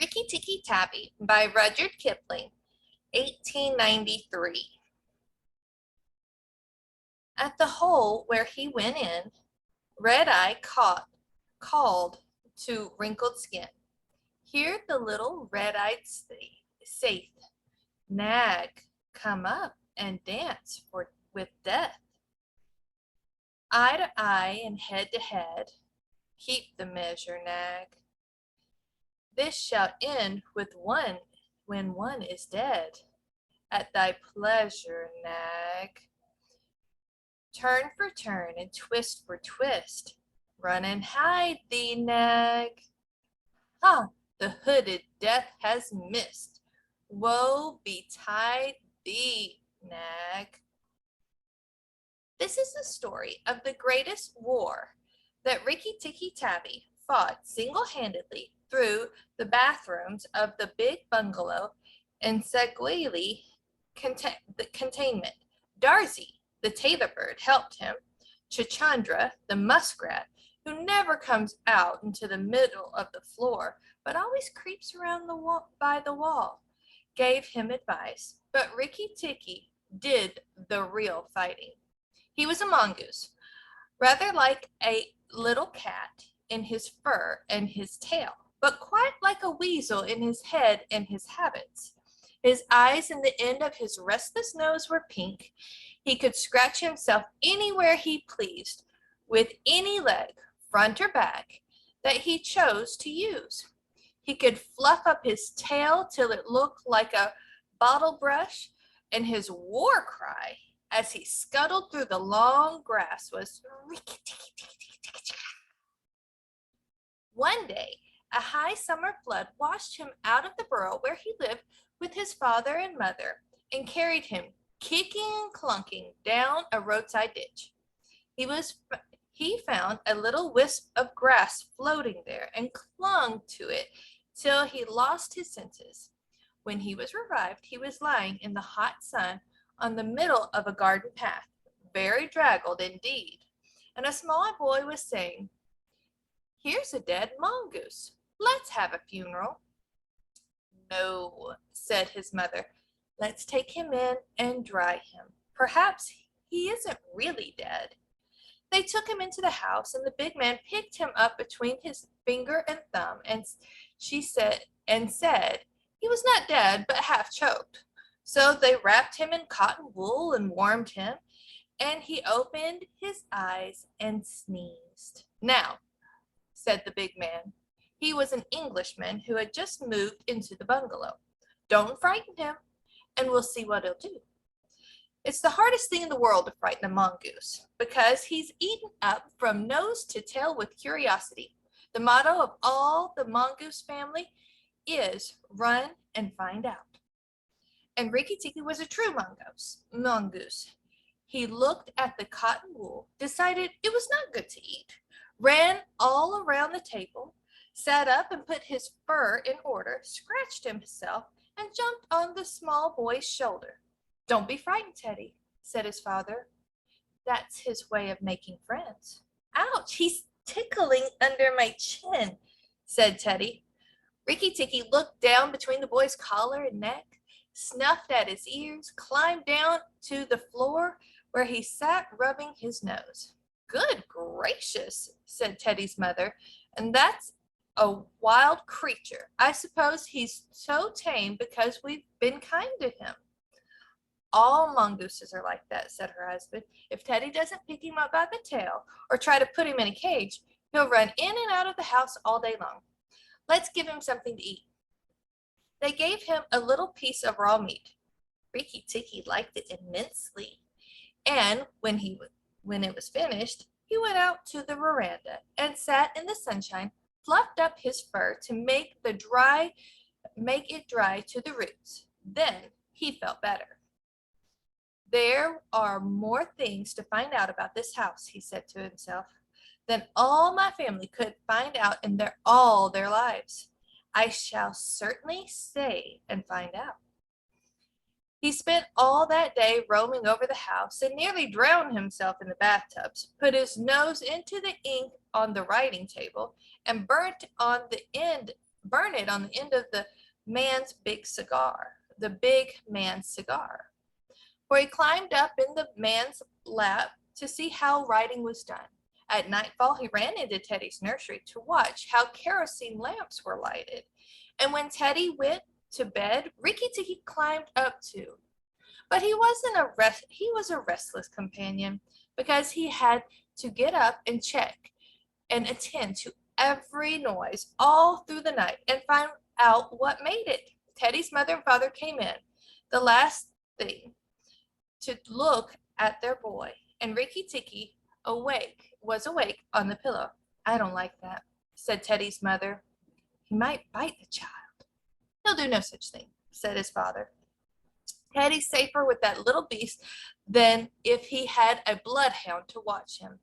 Rikki Tikki Tavi by Rudyard Kipling, 1893. At the hole where he went in, Red-Eye called to Wrinkle-Skin. Hear the little red-eyed saith, nag, come up and dance with death. Eye to eye and head to head, keep the measure, nag. This shall end with one when one is dead. At thy pleasure, nag. Turn for turn and twist for twist. Run and hide thee, nag. Ha! The hooded death has missed. Woe betide thee, nag. This is the story of the greatest war that Rikki Tikki Tavi fought single-handedly through the bathrooms of the big bungalow in Segowlee cantonment. Darzee, the tailor-bird, helped him. Chuchundra, the musk-rat, who never comes out into the middle of the floor, but always creeps around by the wall, gave him advice. But Rikki Tikki did the real fighting. He was a mongoose, rather like a little cat in his fur and his tail, but quite like a weasel in his head and his habits. His eyes and the end of his restless nose were pink. He could scratch himself anywhere he pleased, with any leg, front or back, that he chose to use. He could fluff up his tail till it looked like a bottle brush, and his war cry as he scuttled through the long grass was Rikk-tikki-tikki-tikki-tchk. One day, a high summer flood washed him out of the burrow where he lived with his father and mother and carried him, kicking and clunking, down a roadside ditch. He found a little wisp of grass floating there and clung to it till he lost his senses. When he was revived, he was lying in the hot sun on the middle of a garden path, very draggled indeed, and a small boy was saying, "Here's a dead mongoose. Let's have a funeral." "No," said his mother. "Let's take him in and dry him. Perhaps he isn't really dead." They took him into the house, and the big man picked him up between his finger and thumb, and said he was not dead, but half choked. So they wrapped him in cotton wool and warmed him, and he opened his eyes and sneezed. "Now," said the big man. He was an Englishman who had just moved into the bungalow. "Don't frighten him, and we'll see what he'll do." It's the hardest thing in the world to frighten a mongoose, because he's eaten up from nose to tail with curiosity. The motto of all the mongoose family is run and find out. And Rikki Tikki was a true mongoose. He looked at the cotton wool, decided it was not good to eat, ran all around the table, sat up and put his fur in order, scratched himself, and jumped on the small boy's shoulder. "Don't be frightened, Teddy," said his father. "That's his way of making friends." "Ouch, he's tickling under my chin," said Teddy. Rikki Tikki looked down between the boy's collar and neck, snuffed at his ears, climbed down to the floor where he sat rubbing his nose. "Good gracious," said Teddy's mother, "and that's a wild creature. I suppose he's so tame because we've been kind to him." "All mongooses are like that," said her husband. "If Teddy doesn't pick him up by the tail or try to put him in a cage, he'll run in and out of the house all day long. Let's give him something to eat." They gave him a little piece of raw meat. Rikki Tikki liked it immensely, and when it was finished, he went out to the veranda and sat in the sunshine, fluffed up his fur to make it dry to the roots. Then he felt better. "There are more things to find out about this house," he said to himself, "than all my family could find out in all their lives. I shall certainly stay and find out." He spent all that day roaming over the house and nearly drowned himself in the bathtubs, put his nose into the ink on the writing table, and burnt on the end burn it on the end of the big man's cigar. For he climbed up in the man's lap to see how writing was done. At nightfall, he ran into Teddy's nursery to watch how kerosene lamps were lighted. And when Teddy went to bed, Rikki-tikki climbed up too. But he was a restless companion because he had to get up and check and attend to every noise all through the night and find out what made it. Teddy's mother and father came in, the last thing, to look at their boy, and Rikki-tikki was awake on the pillow. I don't like that, said Teddy's mother. He might bite the child. He'll do no such thing, said his father. Teddy's safer with that little beast than if he had a bloodhound to watch him.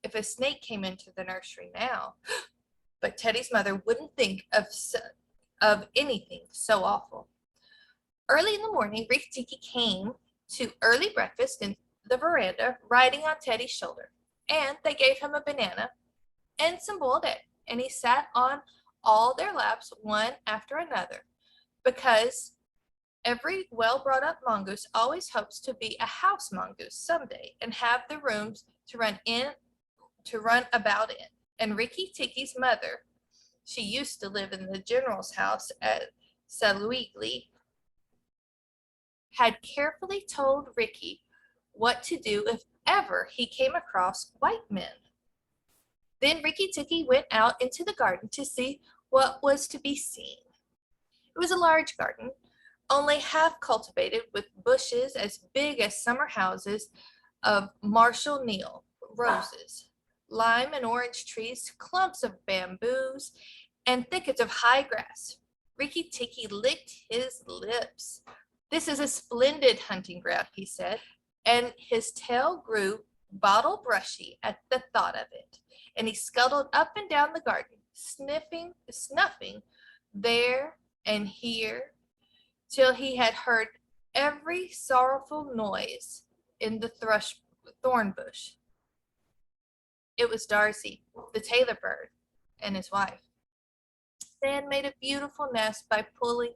If a snake came into the nursery now, but Teddy's mother wouldn't think of anything so awful. Early in the morning, Rikki-tikki came to early breakfast in the veranda, riding on Teddy's shoulder, and they gave him a banana and some boiled egg, and he sat on all their laps one after another, because every well-brought-up mongoose always hopes to be a house mongoose someday and have the rooms to run about in. And Rikki-tikki's mother, she used to live in the general's house at Segowlee, had carefully told Rikki what to do if ever he came across white men. Then Rikki-tikki went out into the garden to see what was to be seen. It was a large garden, only half cultivated, with bushes as big as summer houses of Marshall Neal roses, lime and orange trees, clumps of bamboos, and thickets of high grass. Rikki-tikki licked his lips. This is a splendid hunting ground, he said, and his tail grew bottle brushy at the thought of it, and he scuttled up and down the garden, snuffing there and here, till he had heard every sorrowful noise in the thorn bush. It was Darzee, the tailor-bird, and his wife. They had made a beautiful nest by pulling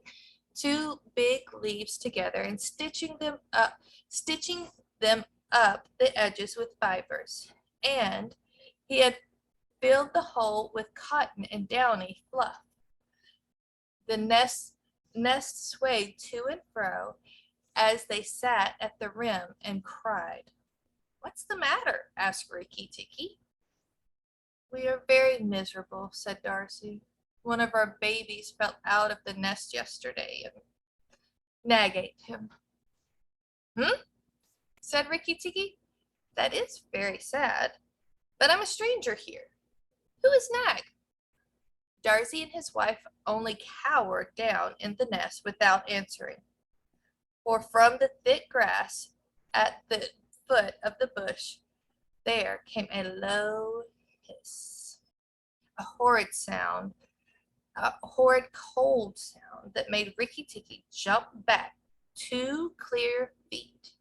two big leaves together and stitching them up the edges with fibers. And he had filled the hole with cotton and downy fluff. The nest swayed to and fro as they sat at the rim and cried. "What's the matter?" asked Rikki-tikki. "We are very miserable," said Darzee. "One of our babies fell out of the nest yesterday and Nag ate him." Said Rikki-tikki. "That is very sad, but I'm a stranger here. Who is Nag?" Darzee and his wife only cowered down in the nest without answering, for from the thick grass at the foot of the bush there came a low hiss, a horrid cold sound that made Rikki-tikki jump back 2 clear feet.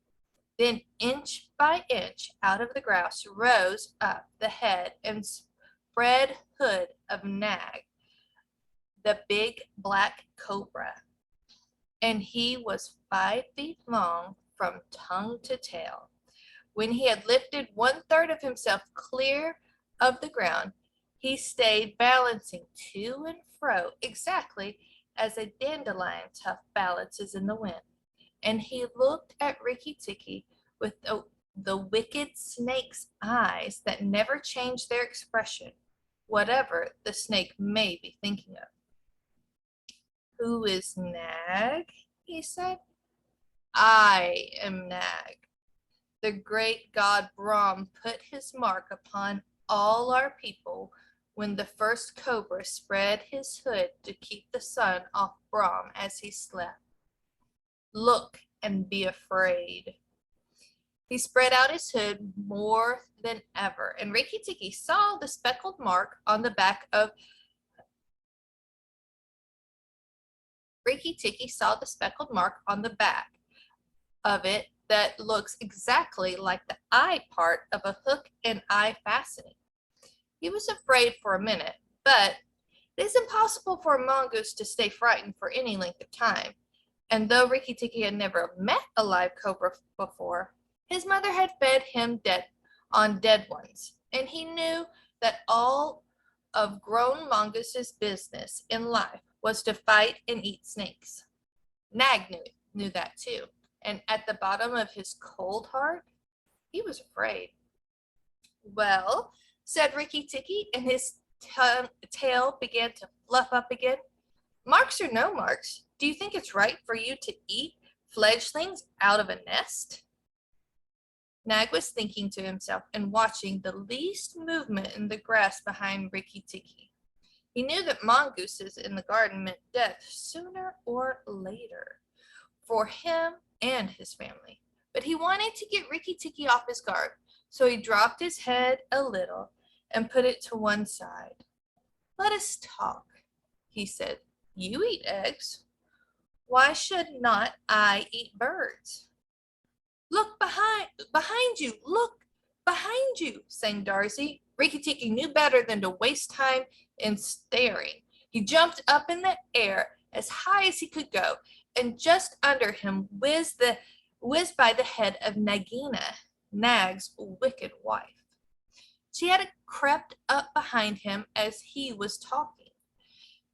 Then inch by inch out of the grass rose up the head and spread hood of Nag, the big black cobra, and he was 5 feet long from tongue to tail. When he had lifted 1/3 of himself clear of the ground, he stayed balancing to and fro exactly as a dandelion tuft balances in the wind, and he looked at Rikki-tikki with the wicked snake's eyes that never change their expression, whatever the snake may be thinking of. "Who is Nag?" he said. "I am Nag. The great god Brahm put his mark upon all our people when the first cobra spread his hood to keep the sun off Brahm as he slept. Look and be afraid." He spread out his hood more than ever, and Rikki-tikki saw the speckled mark on the back of it that looks exactly like the eye part of a hook and eye fastening. He was afraid for a minute, but It is impossible for a mongoose to stay frightened for any length of time, and though Rikki Tikki had never met a live cobra before, his mother had fed him dead ones, and he knew that all of grown mongoose's business in life was to fight and eat snakes. Nag knew that too, and at the bottom of his cold heart, he was afraid. Well, said Rikki Tikki, and his tail began to fluff up again. Marks or no marks, do you think it's right for you to eat fledglings out of a nest? Nag was thinking to himself and watching the least movement in the grass behind Rikki Tikki. He knew that mongooses in the garden meant death sooner or later for him and his family. But he wanted to get Rikki Tikki off his guard, so he dropped his head a little and put it to one side. Let us talk, he said. You eat eggs. Why should not I eat birds? Look behind you, look behind you, sang Darzee. Rikki Tikki knew better than to waste time in staring. He jumped up in the air as high as he could go, and just under him whizzed by the head of Nagina, Nag's wicked wife. She had crept up behind him as he was talking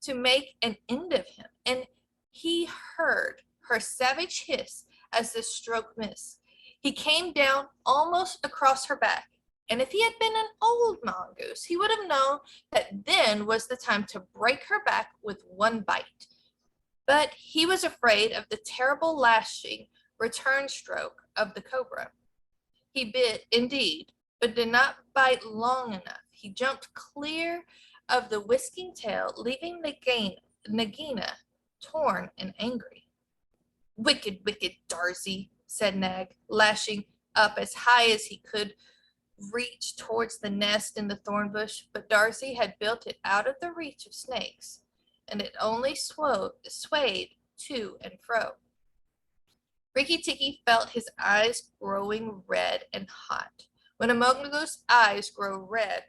to make an end of him, and he heard her savage hiss as the stroke missed. He came down almost across her back, and if he had been an old mongoose, he would have known that then was the time to break her back with one bite. But he was afraid of the terrible lashing return stroke of the cobra. He bit indeed, but did not bite long enough. He jumped clear of the whisking tail, leaving Nagina torn and angry. Wicked, wicked Darzee, said Nag, lashing up as high as he could reach towards the nest in the thorn bush, but Darzee had built it out of the reach of snakes, and it only swayed to and fro. Rikki Tikki felt his eyes growing red and hot. When a mongoose's eyes grow red,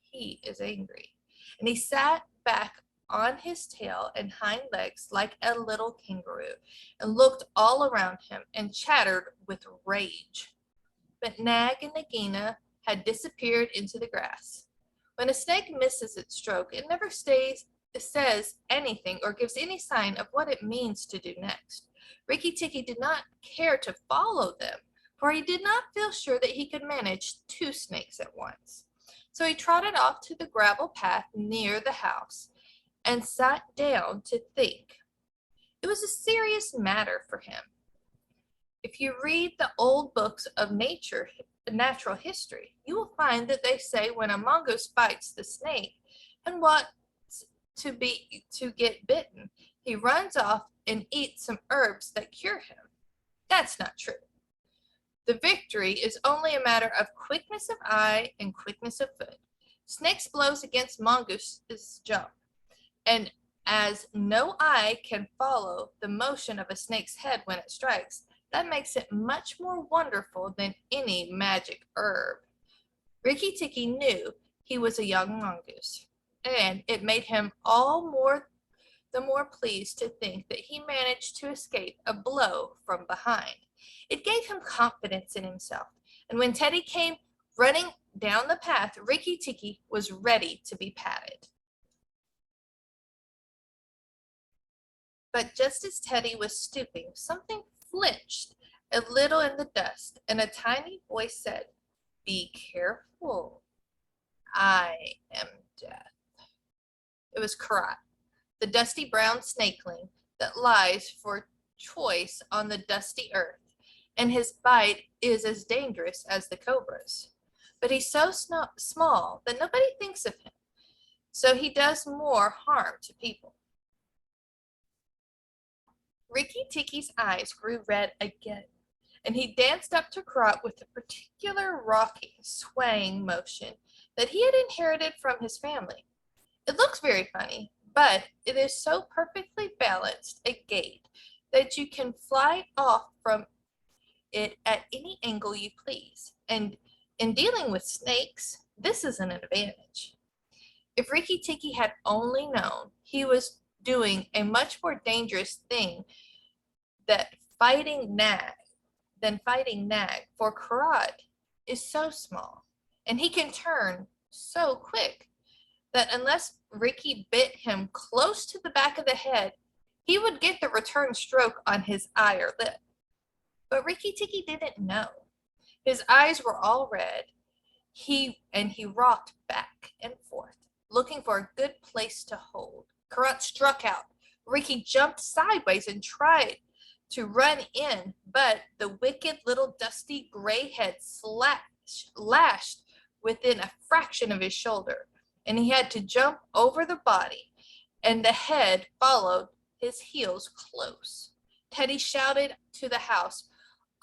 he is angry, and he sat back on his tail and hind legs like a little kangaroo, and looked all around him and chattered with rage. But Nag and Nagina had disappeared into the grass. When a snake misses its stroke, it never says anything or gives any sign of what it means to do next. Rikki Tikki did not care to follow them, for he did not feel sure that he could manage two snakes at once. So he trotted off to the gravel path near the house and sat down to think. It was a serious matter for him. If you read the old books of natural history, you will find that they say when a mongoose bites the snake and wants to get bitten, he runs off and eats some herbs that cure him. That's not true. The victory is only a matter of quickness of eye and quickness of foot. Snake's blows against mongoose's jump, and as no eye can follow the motion of a snake's head when it strikes, that makes it much more wonderful than any magic herb. Rikki Tikki knew he was a young mongoose, and it made him the more pleased to think that he managed to escape a blow from behind. It gave him confidence in himself, and when Teddy came running down the path, Rikki Tikki was ready to be patted. But just as Teddy was stooping, something flinched a little in the dust, and a tiny voice said, "Be careful. I am death." It was Karat, the dusty brown snakeling that lies for choice on the dusty earth, and his bite is as dangerous as the cobra's. But he's so small that nobody thinks of him, so he does more harm to people. Rikki Tikki's eyes grew red again, and he danced up to Karat with a particular rocking, swaying motion that he had inherited from his family. It looks very funny, but it is so perfectly balanced a gait that you can fly off from it at any angle you please, and in dealing with snakes, this is an advantage. If Rikki Tikki had only known he was doing a much more dangerous thing that fighting Nag than fighting Nag, for Karad is so small and he can turn so quick that unless Rikki bit him close to the back of the head, he would get the return stroke on his eye or lip. But Rikki Tikki didn't know. His eyes were all red. He rocked back and forth, looking for a good place to hold. Karad struck out. Rikki jumped sideways and tried to run in, but the wicked little dusty gray head lashed within a fraction of his shoulder, and he had to jump over the body, and the head followed his heels close. Teddy shouted to the house,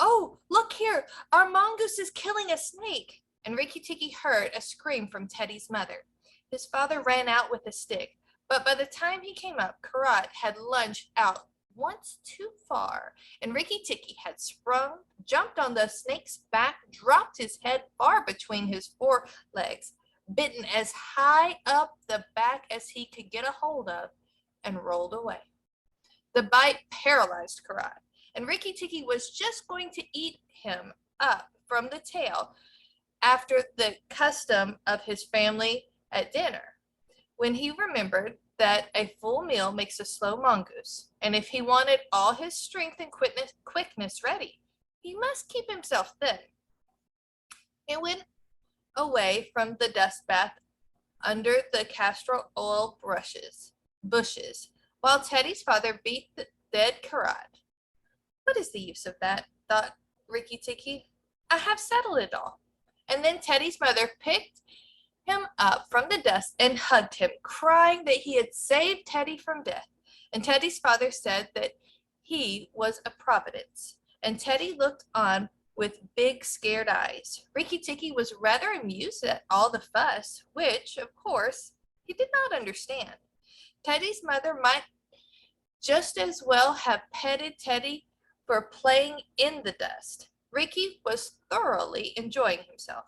"Oh, look here, our mongoose is killing a snake." And Rikki Tikki heard a scream from Teddy's mother. His father ran out with a stick, but by the time he came up, Karad had lunged out once too far, and Rikki Tikki had sprung, jumped on the snake's back, dropped his head far between his forelegs, bitten as high up the back as he could get a hold of, and rolled away. The bite paralyzed Karad, and Rikki Tikki was just going to eat him up from the tail after the custom of his family at dinner, when he remembered that a full meal makes a slow mongoose, and if he wanted all his strength and quickness ready, he must keep himself thin. He went away from the dust bath under the castor oil bushes, while Teddy's father beat the dead Karad. "What is the use of that?" thought Rikki Tikki. "I have settled it all." And then Teddy's mother picked him up from the dust and hugged him, crying that he had saved Teddy from death. And Teddy's father said that he was a providence. And Teddy looked on with big, scared eyes. Rikki Tikki was rather amused at all the fuss, which, of course, he did not understand. Teddy's mother might just as well have petted Teddy for playing in the dust. Rikki was thoroughly enjoying himself.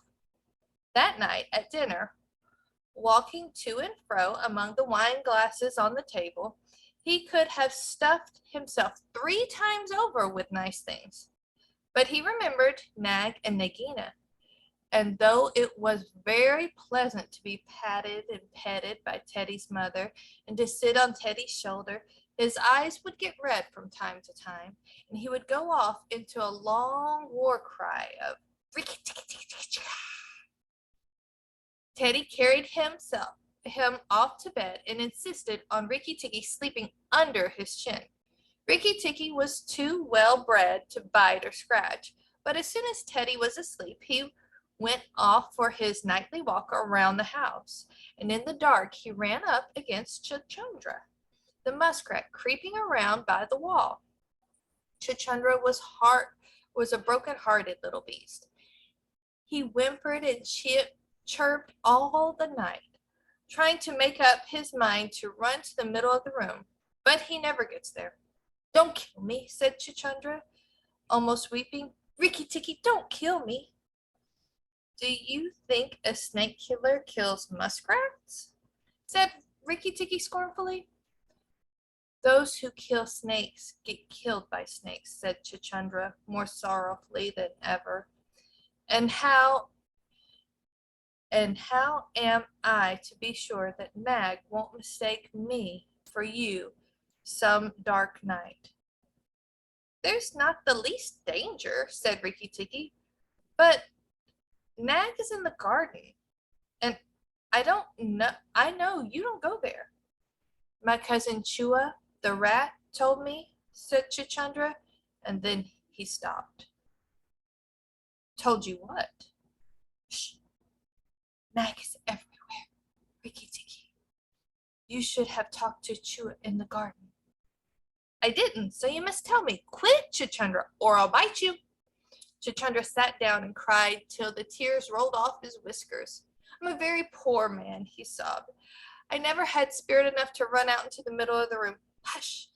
That night at dinner, walking to and fro among the wine glasses on the table, he could have stuffed himself 3 times over with nice things. But he remembered Nag and Nagina, and though it was very pleasant to be patted and petted by Teddy's mother and to sit on Teddy's shoulder, his eyes would get red from time to time, and he would go off into a long war cry of Rikk-tikki-tikki-tchk. Teddy carried him off to bed and insisted on Rikki Tikki sleeping under his chin. Rikki Tikki was too well bred to bite or scratch, but as soon as Teddy was asleep, he went off for his nightly walk around the house, and in the dark he ran up against Chuchundra, the muskrat, creeping around by the wall. Chuchundra was a broken-hearted little beast. He whimpered and chirped all the night, trying to make up his mind to run to the middle of the room, but he never gets there. "Don't kill me," said Chuchundra, almost weeping. "Rikki Tikki, don't kill me." "Do you think a snake killer kills muskrats?" said Rikki Tikki scornfully. "Those who kill snakes get killed by snakes," said Chuchundra, more sorrowfully than ever. And how am I to be sure that Nag won't mistake me for you some dark night?" "There's not the least danger," said Rikki Tikki, "but Nag is in the garden, and I know you don't go there." "My cousin Chua, the rat, told me," said Chuchundra, and then he stopped. "Told you what?" "Shh. Nag is everywhere, Rikki Tikki. You should have talked to Chua in the garden." "I didn't, so you must tell me. Quit, Chuchundra, or I'll bite you." Chuchundra sat down and cried till the tears rolled off his whiskers. "I'm a very poor man," he sobbed. "I never had spirit enough to run out into the middle of the room." "Hush!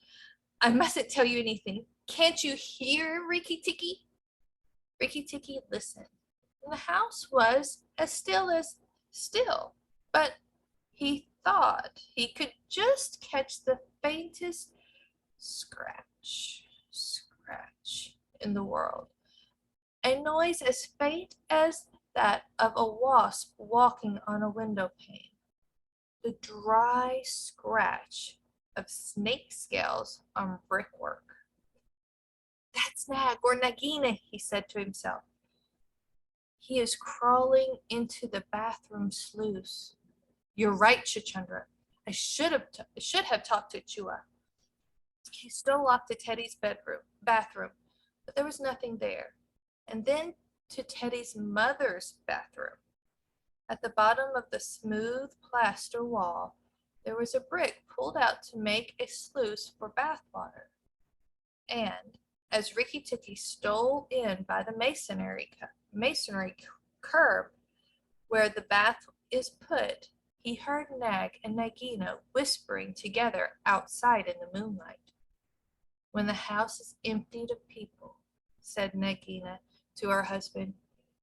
I mustn't tell you anything. Can't you hear, Rikki Tikki?" Rikki Tikki listened, and the house was as still, but he thought he could just catch the faintest scratch, scratch in the world. A noise as faint as that of a wasp walking on a window pane. The dry scratch of snake scales on brickwork. That's Nag or Nagina, he said to himself. He is crawling into the bathroom sluice. You're right, Chuchundra. I should have talked to Chua. He stole off to Teddy's bathroom, but there was nothing there. And then to Teddy's mother's bathroom. At the bottom of the smooth plaster wall, there was a brick pulled out to make a sluice for bathwater. And as Rikki-tikki stole in by the masonry curb where the bath is put, he heard Nag and Nagina whispering together outside in the moonlight. When the house is emptied of people, said Nagina to her husband,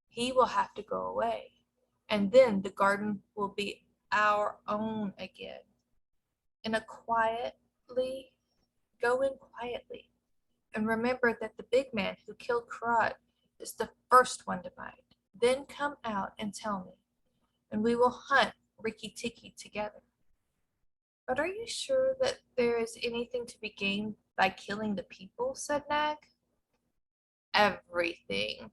he will have to go away, and then the garden will be our own again. Go in quietly, and remember that the big man who killed Karat is the first one to bite. Then come out and tell me, and we will hunt Rikki-tikki together. But are you sure that there is anything to be gained by killing the people? Said Nag. Everything.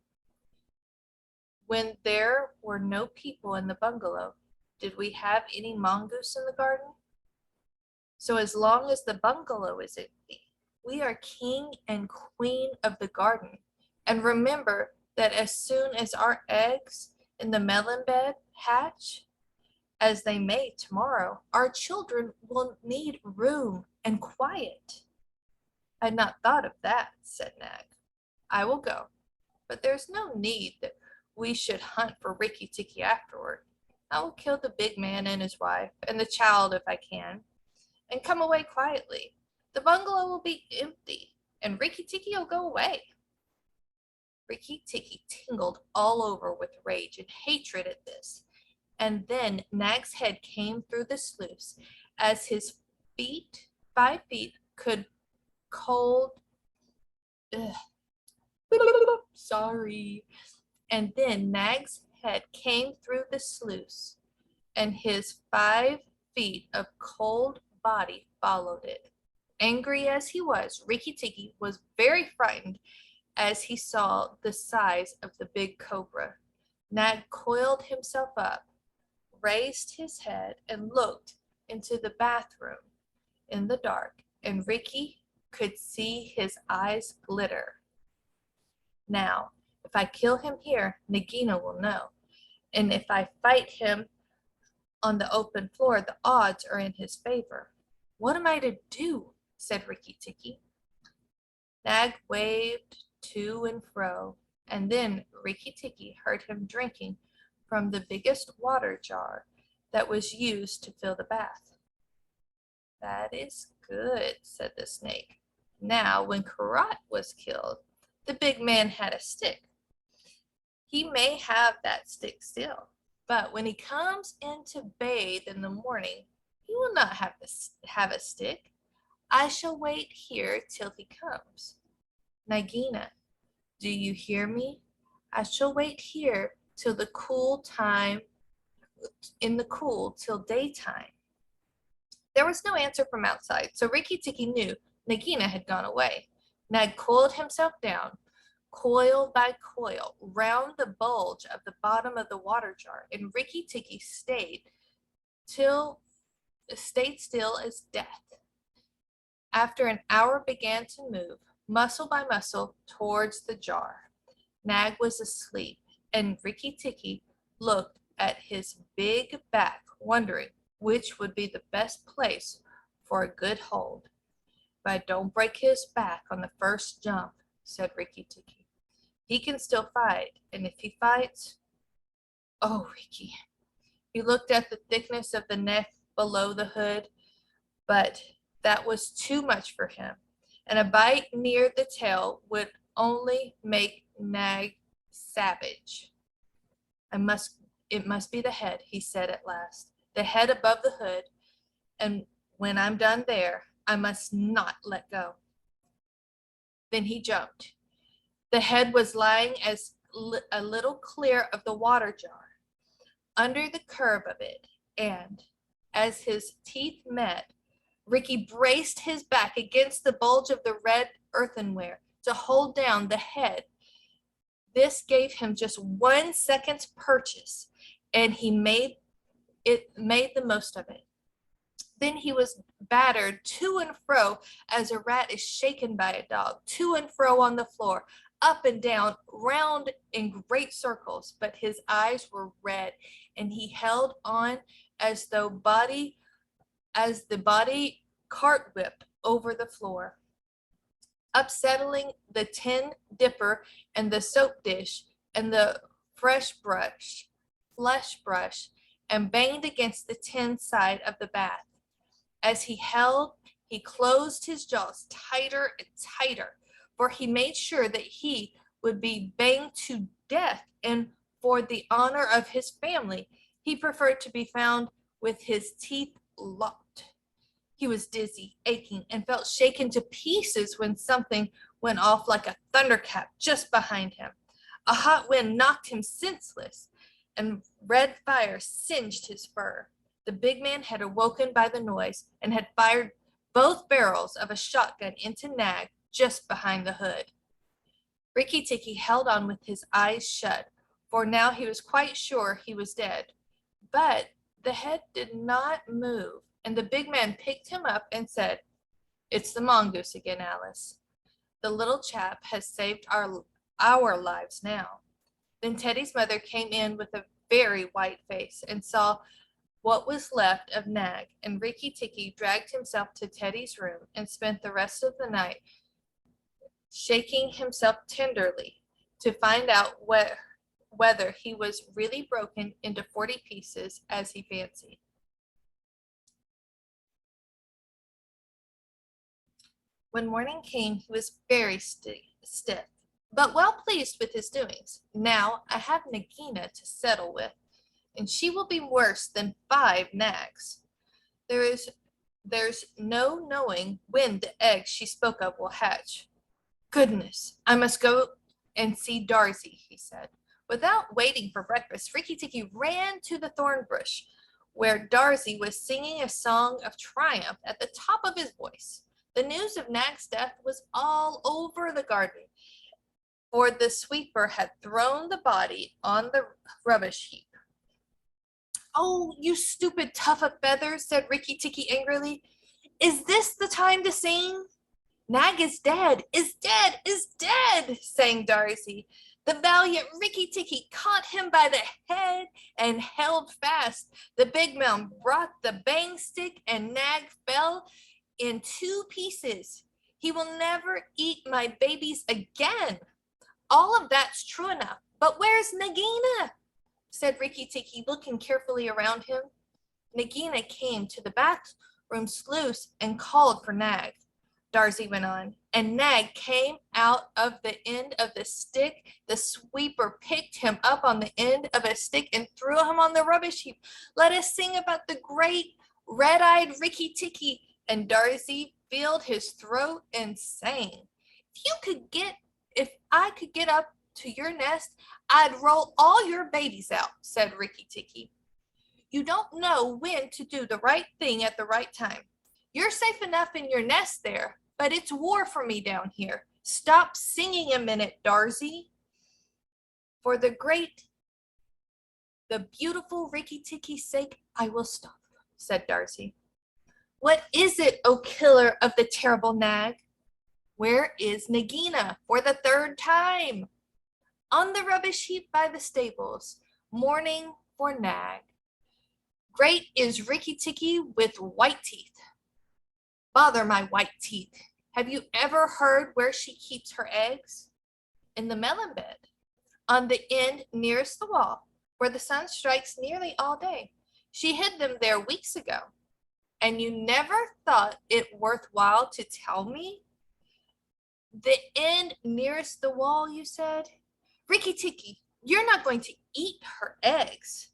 When there were no people in the bungalow, did we have any mongoose in the garden? So as long as the bungalow is empty, we are king and queen of the garden. And remember that as soon as our eggs in the melon bed hatch, as they may tomorrow, our children will need room and quiet. I had not thought of that, said Nag. I will go, but there's no need that we should hunt for Rikki-tikki afterward. I will kill the big man and his wife, and the child if I can, and come away quietly. The bungalow will be empty, and Rikki-tikki will go away. Rikki-tikki tingled all over with rage and hatred at this, and then Nag's head came through the sluice as his 5 feet could cold. Sorry. And then Nag's head came through the sluice, and his 5 feet of cold body followed it. Angry as he was, Rikki-tikki was very frightened as he saw the size of the big cobra. Nag coiled himself up, raised his head, and looked into the bathroom in the dark, and Rikki could see his eyes glitter. Now, if I kill him here, Nagina will know, and if I fight him on the open floor, the odds are in his favor. What am I to do? Said Rikki-tikki. Nag waved to and fro, and then Rikki-tikki heard him drinking from the biggest water jar that was used to fill the bath. That is good, said the snake. Now, when Karat was killed, the big man had a stick. He may have that stick still, but when he comes in to bathe in the morning, he will not have a stick. I shall wait here till he comes. Nagina, do you hear me? I shall wait here till the cool time, till daytime. There was no answer from outside, so Rikki-tikki knew Nagina had gone away. Nag coiled himself down, coil by coil, round the bulge of the bottom of the water jar, and Rikki-tikki stayed still as death. After an hour began to move, muscle by muscle, towards the jar. Nag was asleep, and Rikki-tikki looked at his big back, wondering which would be the best place for a good hold. But I don't break his back on the first jump, said Rikki-tikki. He can still fight, and if he fights, oh, Rikki. He looked at the thickness of the neck below the hood, but that was too much for him, and a bite near the tail would only make Nag savage. It must be the head, he said at last. the head above the hood, and when I'm done there, I must not let go. Then he jumped. The head was lying as a little clear of the water jar, under the curve of it, and as his teeth met, Rikki braced his back against the bulge of the red earthenware to hold down the head. This gave him just 1 second's purchase, and he made the most of it. Then he was battered to and fro as a rat is shaken by a dog, to and fro on the floor, up and down, round in great circles, but his eyes were red, and he held on as the body cart whipped over the floor, upsetting the tin dipper and the soap dish and the flesh brush, and banged against the tin side of the bath. As he held, he closed his jaws tighter and tighter, for he made sure that he would be banged to death, and for the honor of his family, he preferred to be found with his teeth locked. He was dizzy, aching, and felt shaken to pieces when something went off like a thunderclap just behind him. A hot wind knocked him senseless, and red fire singed his fur. The big man had awoken by the noise and had fired both barrels of a shotgun into Nag just behind the hood. Rikki Tikki held on with his eyes shut, for now he was quite sure he was dead. But the head did not move, and the big man picked him up and said, "It's the mongoose again, Alice. The little chap has saved our lives now." Then Teddy's mother came in with a very white face and saw what was left of Nag, and Rikki Tikki dragged himself to Teddy's room and spent the rest of the night shaking himself tenderly to find out whether he was really broken into 40 pieces as he fancied. When morning came, he was very stiff, but well pleased with his doings. "Now I have Nagina to settle with, and she will be worse than 5 nags. There's no knowing when the eggs she spoke of will hatch. Goodness, I must go and see Darzee," he said. Without waiting for breakfast, Rikki Tikki ran to the thorn bush, where Darzee was singing a song of triumph at the top of his voice. The news of Nag's death was all over the garden, for the sweeper had thrown the body on the rubbish heap. "Oh, you stupid tuft of feathers," said Rikki Tikki angrily. "Is this the time to sing?" "Nag is dead, is dead, is dead," sang Darzee. The valiant Rikki Tikki caught him by the head and held fast. The big man brought the bang stick, and Nag fell in 2 pieces. "He will never eat my babies again." "All of that's true enough, but where's Nagina?" said Rikki Tikki, looking carefully around him. Nagina came to the bathroom sluice and called for Nag, Darzee went on, and Nag came out of the end of the stick. The sweeper picked him up on the end of a stick and threw him on the rubbish heap. "Let us sing about the great red-eyed Rikki Tikki," and Darzee filled his throat and sang. If I could get up to your nest, I'd roll all your babies out," said Rikki Tikki. "You don't know when to do the right thing at the right time. You're safe enough in your nest there, but it's war for me down here. Stop singing a minute, Darzee." "For the beautiful Rikki Tikki's sake, I will stop," said Darzee. "What is it, O killer of the terrible Nag?" "Where is Nagina for the 3rd time?" "On the rubbish heap by the stables, mourning for Nag. Great is Rikki Tikki with white teeth." "Bother my white teeth. Have you ever heard where she keeps her eggs?" "In the melon bed, on the end nearest the wall, where the sun strikes nearly all day. She hid them there weeks ago." "And you never thought it worthwhile to tell me?" "The end nearest the wall, you said? Rikki Tikki, you're not going to eat her eggs."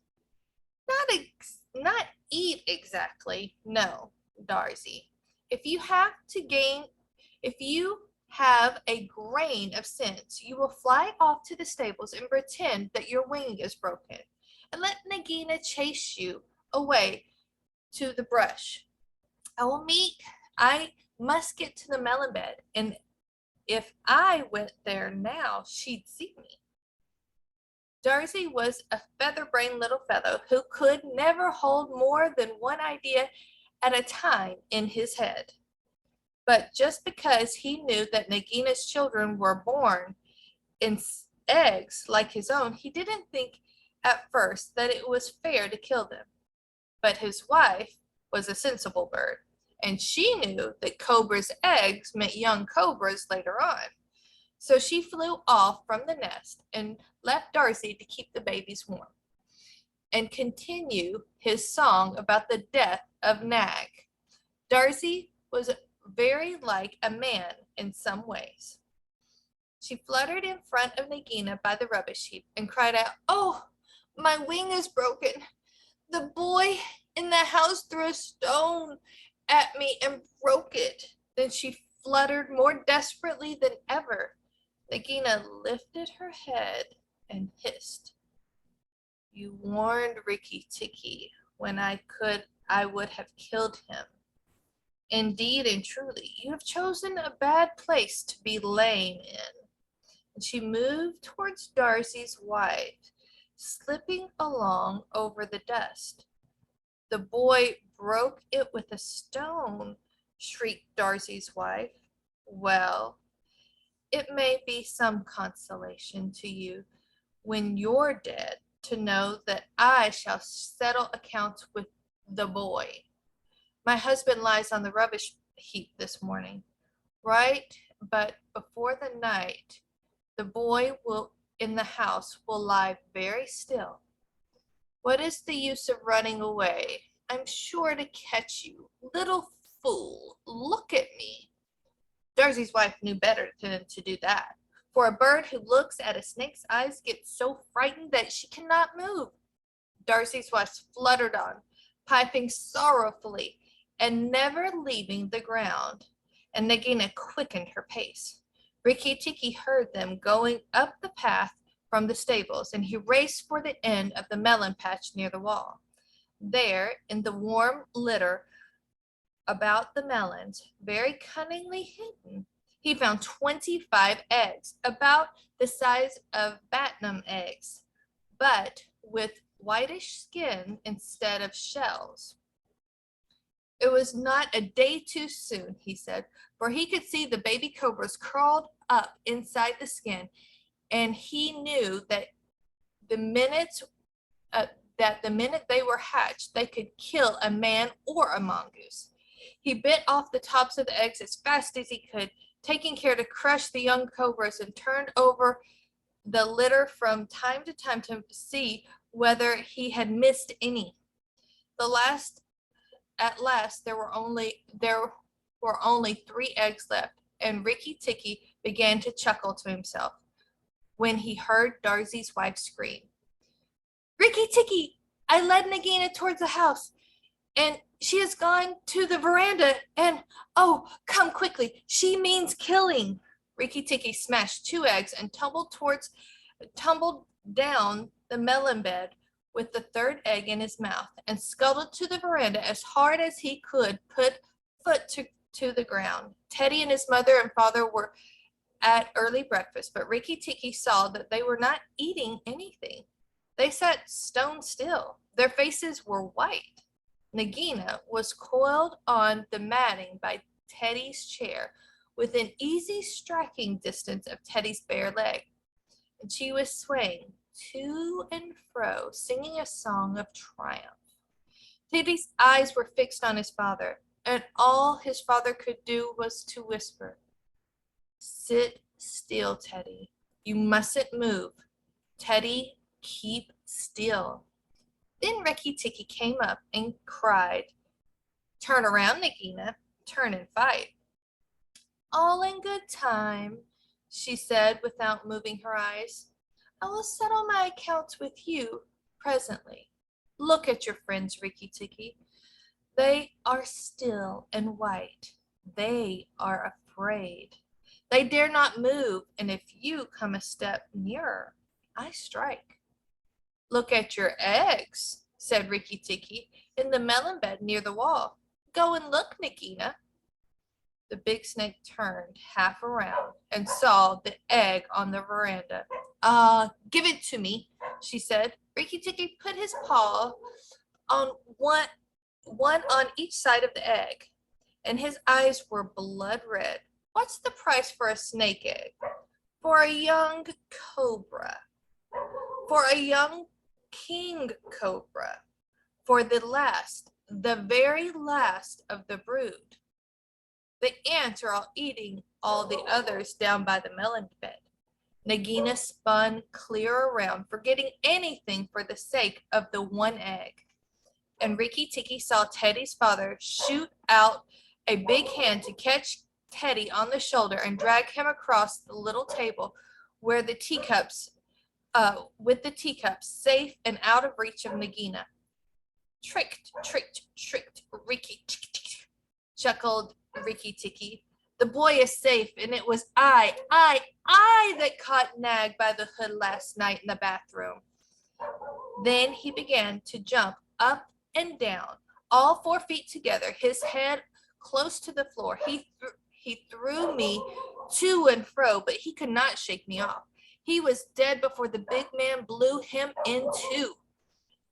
Not eat exactly, no, Darzee. If you have to gain, if you have a grain of sense, you will fly off to the stables and pretend that your wing is broken, and let Nagina chase you away to the brush. I must get to the melon bed, and if I went there now, she'd see me. Darzee was a feather-brained little fellow who could never hold more than one idea at a time in his head. But just because he knew that Nagina's children were born in eggs like his own, he didn't think at first that it was fair to kill them. But his wife was a sensible bird, and she knew that cobra's eggs meant young cobras later on. So she flew off from the nest and left Darzee to keep the babies warm and continue his song about the death of Nag. Darzee was very like a man in some ways. She fluttered in front of Nagina by the rubbish heap and cried out, "Oh, my wing is broken. The boy in the house threw a stone at me and broke it." Then she fluttered more desperately than ever. Nagina lifted her head and hissed, "You warned Rikki-tikki when I would have killed him. Indeed and truly, you have chosen a bad place to be lame in." And she moved towards Darzee's wife, slipping along over the dust. "The boy broke it with a stone," shrieked Darzee's wife. "Well, it may be some consolation to you when you're dead to know that I shall settle accounts with the boy. My husband lies on the rubbish heap this morning, right? But before the night, the boy in the house will lie very still. What is the use of running away? I'm sure to catch you. Little fool, look at me." Darzee's wife knew better than to do that, for a bird who looks at a snake's eyes gets so frightened that she cannot move. Darzee's wife fluttered on, piping sorrowfully and never leaving the ground, and Nagina quickened her pace. Rikki-tikki heard them going up the path from the stables, and he raced for the end of the melon patch near the wall. There, in the warm litter about the melons, very cunningly hidden, he found 25 eggs, about the size of batnum eggs, but with whitish skin instead of shells. It was not a day too soon, he said, for he could see the baby cobras crawled up inside the skin, and he knew that the minute they were hatched, they could kill a man or a mongoose. He bit off the tops of the eggs as fast as he could, taking care to crush the young cobras, and turned over the litter from time to time to see whether he had missed any. At last, there were only 3 eggs left, and Rikki-tikki began to chuckle to himself when he heard Darzee's wife scream, "Rikki-tikki, I led Nagina towards the house, and she has gone to the veranda, and oh, come quickly, she means killing." Rikki-tikki smashed 2 eggs and tumbled down the melon bed with the 3rd egg in his mouth, and scuttled to the veranda as hard as he could put foot to the ground. Teddy and his mother and father were at early breakfast, but Rikki-tikki saw that they were not eating anything. They sat stone still. Their faces were white. Nagina was coiled on the matting by Teddy's chair, within easy striking distance of Teddy's bare leg, and she was swaying to and fro, singing a song of triumph. Teddy's eyes were fixed on his father, and all his father could do was to whisper, "Sit still, Teddy. You mustn't move. Teddy, keep still." Then Rikki-tikki came up and cried, "Turn around, Nagina. Turn and fight." "All in good time," she said without moving her eyes. "I will settle my accounts with you presently." Look at your friends, Rikki Tikki. They are still and white. They are afraid. They dare not move, and if you come a step nearer, I strike. Look at your eggs, said Rikki Tikki, in the melon bed near the wall. Go and look, Nagina. The big snake turned half around and saw the egg on the veranda. Give it to me, she said. Rikki Tikki put his paw on one on each side of the egg, and his eyes were blood red. What's the price for a snake egg? For a young cobra. For a young king cobra. For the very last of the brood. The ants are all eating all the others down by the melon bed. Nagina spun clear around, forgetting anything for the sake of the one egg. And Rikki Tikki saw Teddy's father shoot out a big hand to catch Teddy on the shoulder and drag him across the little table where the teacups, with the teacups safe and out of reach of Nagina. Tricked, tricked, tricked, Rikki Tikki, chuckled Rikki Tikki. The boy is safe, and it was I that caught Nag by the hood last night in the bathroom. Then he began to jump up and down, all 4 feet together, his head close to the floor. He threw me to and fro, but he could not shake me off. He was dead before the big man blew him in two.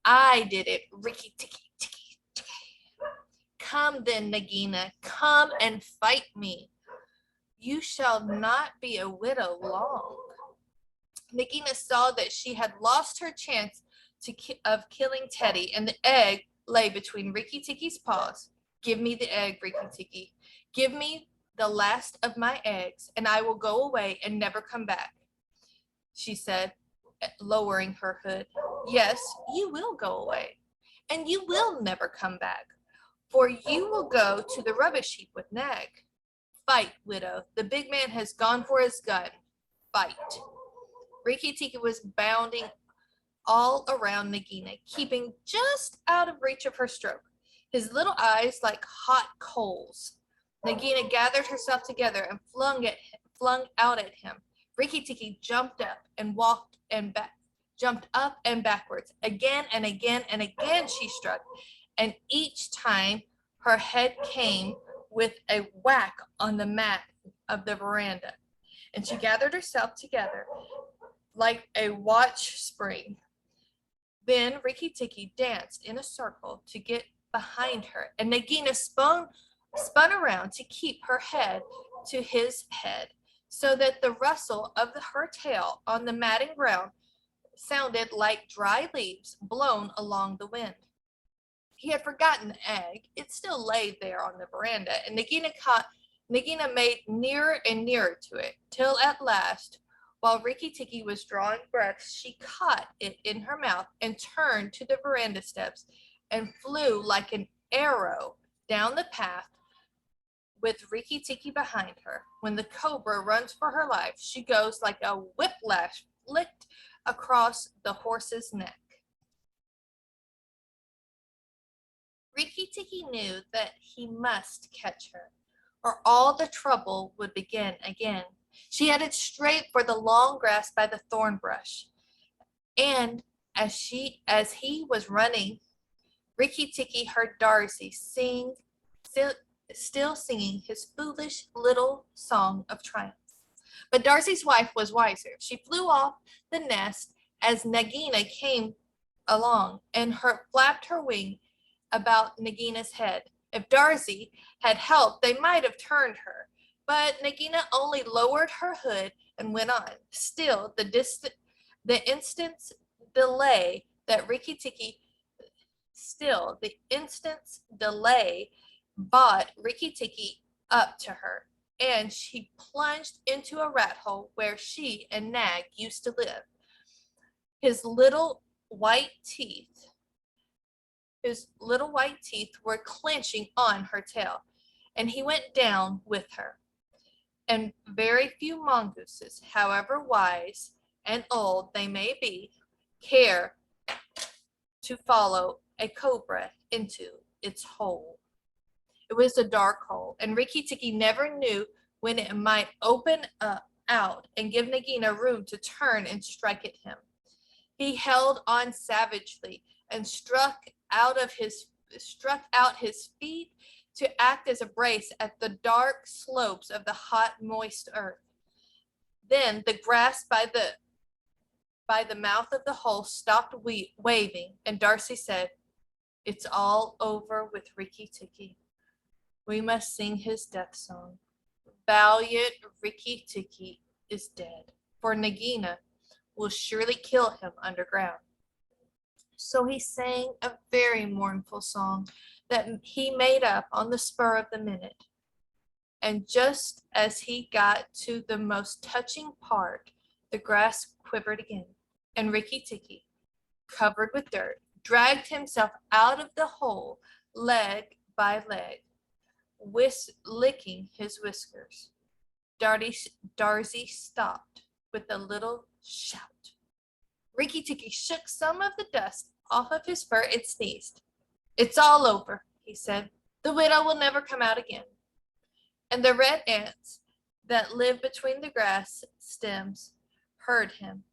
I did it, Rikki Tikki Tikki. Come then, Nagina, come and fight me. You shall not be a widow long. Nagina saw that she had lost her chance of killing Teddy, and the egg lay between Rikki Tikki's paws. Give me the egg, Rikki Tikki. Give me the last of my eggs, and I will go away and never come back, she said, lowering her hood. Yes, you will go away, and you will never come back, for you will go to the rubbish heap with Nag. Fight, widow. The big man has gone for his gun. Fight. Rikki Tikki was bounding all around Nagina, keeping just out of reach of her stroke, his little eyes like hot coals. Nagina gathered herself together and flung out at him. Rikki Tikki jumped up and walked and back, jumped up and backwards. Again and again and again she struck, and each time her head came with a whack on the mat of the veranda, and she gathered herself together like a watch spring. Then Rikki Tikki danced in a circle to get behind her, and Nagina spun around to keep her head to his head, so that the rustle of her tail on the matting ground sounded like dry leaves blown along the wind. He had forgotten the egg. It still lay there on the veranda, and Nagina made nearer and nearer to it, till at last, while Rikki Tikki was drawing breath, she caught it in her mouth and turned to the veranda steps and flew like an arrow down the path with Rikki Tikki behind her. When the cobra runs for her life, she goes like a whiplash flicked across the horse's neck. Rikki Tikki knew that he must catch her, or all the trouble would begin again. She headed straight for the long grass by the thorn brush, and as he was running, Rikki Tikki heard Darzee still singing his foolish little song of triumph. But Darzee's wife was wiser. She flew off the nest as Nagina came along, and flapped her wing about Nagina's head. If Darzee had helped, they might have turned her, but Nagina only lowered her hood and went on. Still, the instant's delay brought Rikki Tikki up to her, and she plunged into a rat hole where she and Nag used to live. His little white teeth were clenching on her tail, and he went down with her. And very few mongooses, however wise and old they may be, care to follow a cobra into its hole. It was a dark hole, and Rikki Tikki never knew when it might open out and give Nagina room to turn and strike at him. He held on savagely and struck out his feet to act as a brace at the dark slopes of the hot, moist earth. Then the grass by the mouth of the hole stopped waving, and Darzee said, "It's all over with Rikki Tikki. We must sing his death song. Valiant Rikki Tikki is dead, for Nagina will surely kill him underground." So he sang a very mournful song that he made up on the spur of the minute. And just as he got to the most touching part, the grass quivered again, and Rikki Tikki, covered with dirt, dragged himself out of the hole leg by leg, licking his whiskers. Darzee stopped with a little shout. Rikki Tikki shook some of the dust off of his fur and sneezed. "It's all over," he said. "The widow will never come out again." And the red ants that live between the grass stems heard him,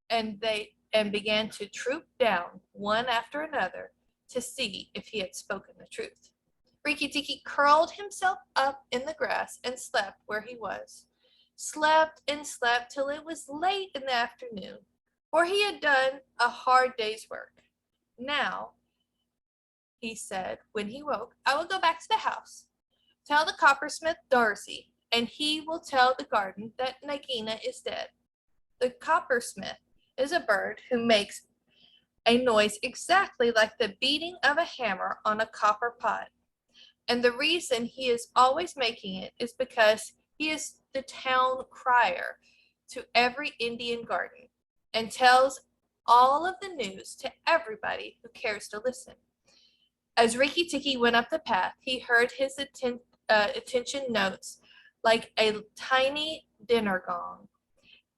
and began to troop down one after another to see if he had spoken the truth. Rikki Tikki curled himself up in the grass and slept where he was. Slept and slept till it was late in the afternoon, for he had done a hard day's work. "Now," he said when he woke, "I will go back to the house. Tell the coppersmith Darzee, and he will tell the garden that Nagina is dead." The coppersmith is a bird who makes a noise exactly like the beating of a hammer on a copper pot. And the reason he is always making it is because he is the town crier to every Indian garden and tells all of the news to everybody who cares to listen. As Rikki Tikki went up the path, he heard his attention notes like a tiny dinner gong,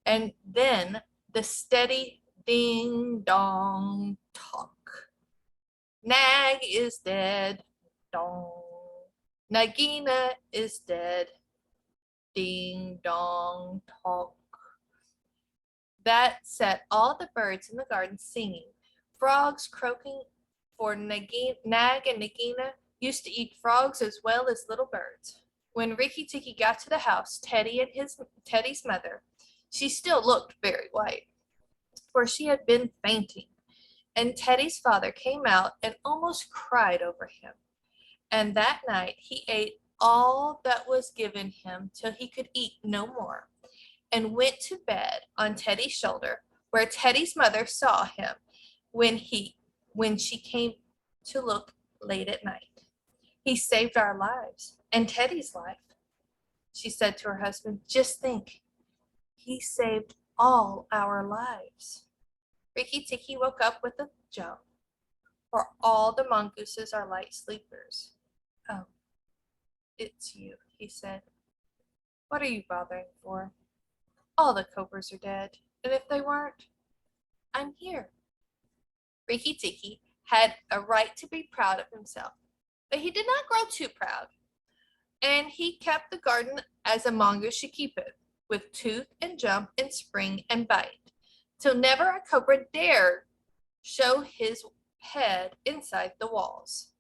and then the steady ding-dong talk. "Nag is dead, dong. Nagina is dead, ding-dong talk." That set all the birds in the garden singing, frogs croaking, for Nag and Nagina used to eat frogs as well as little birds. When Rikki Tikki got to the house, Teddy's mother, she still looked very white, for she had been fainting, and Teddy's father came out and almost cried over him. And that night he ate all that was given him till he could eat no more, and went to bed on Teddy's shoulder, where Teddy's mother saw him when she came to look late at night. "He saved our lives, and Teddy's life," she said to her husband. "Just think, he saved all our lives." Rikki Tikki woke up with a jump, for all the mongooses are light sleepers. "Oh, it's you," he said. "What are you bothering for? All the cobras are dead, and if they weren't, I'm here." Rikki Tikki had a right to be proud of himself, but he did not grow too proud, and he kept the garden as a mongoose should keep it, with tooth and jump and spring and bite, till never a cobra dared show his head inside the walls.